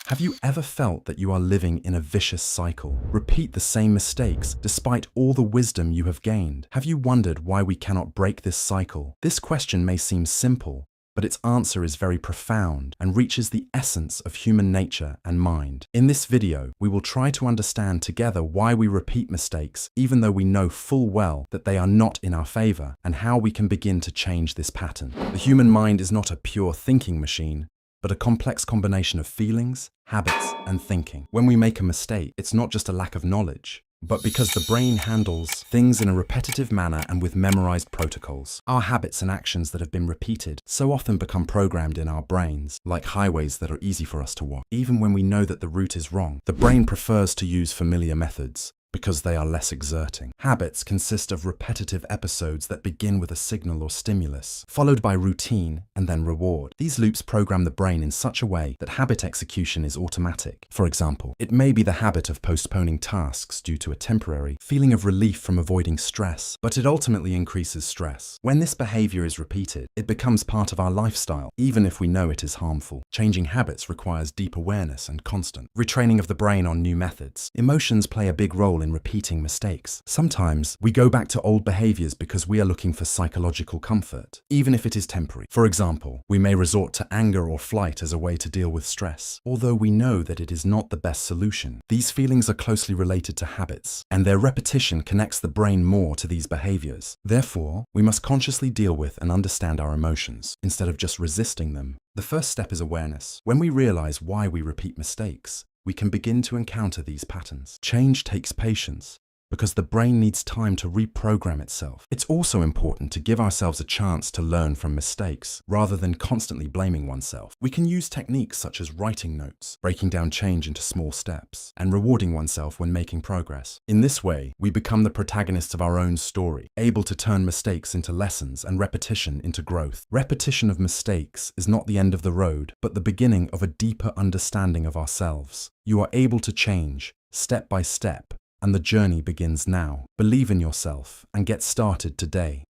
Have you ever felt that you are living in a vicious cycle? Repeat the same mistakes despite all the wisdom you have gained. Have you wondered why we cannot break this cycle? This question may seem simple, but its answer is very profound and reaches the essence of human nature and mind. In this video, we will try to understand together why we repeat mistakes even though we know full well that they are not in our favor, and how we can begin to change this pattern. The human mind is not a pure thinking machine, but a complex combination of feelings, habits, and thinking. When we make a mistake, it's not just a lack of knowledge, but because the brain handles things in a repetitive manner and with memorized protocols. Our habits and actions that have been repeated so often become programmed in our brains, like highways that are easy for us to walk. Even when we know that the route is wrong, the brain prefers to use familiar methods because they are less exerting. Habits consist of repetitive episodes that begin with a signal or stimulus, followed by routine and then reward. These loops program the brain in such a way that habit execution is automatic. For example, it may be the habit of postponing tasks due to a temporary feeling of relief from avoiding stress, but it ultimately increases stress. When this behavior is repeated, it becomes part of our lifestyle, even if we know it is harmful. Changing habits requires deep awareness and constant retraining of the brain on new methods. Emotions play a big role in repeating mistakes. Sometimes we go back to old behaviors because we are looking for psychological comfort, even if it is temporary. For example, we may resort to anger or flight as a way to deal with stress, although we know that it is not the best solution. These feelings are closely related to habits, and their repetition connects the brain more to these behaviors. Therefore, we must consciously deal with and understand our emotions, instead of just resisting them. The first step is awareness. When we realize why we repeat mistakes, we can begin to encounter these patterns. Change takes patience, because the brain needs time to reprogram itself. It's also important to give ourselves a chance to learn from mistakes, rather than constantly blaming oneself. We can use techniques such as writing notes, breaking down change into small steps, and rewarding oneself when making progress. In this way, we become the protagonists of our own story, able to turn mistakes into lessons and repetition into growth. Repetition of mistakes is not the end of the road, but the beginning of a deeper understanding of ourselves. You are able to change, step by step, and the journey begins now. Believe in yourself and get started today.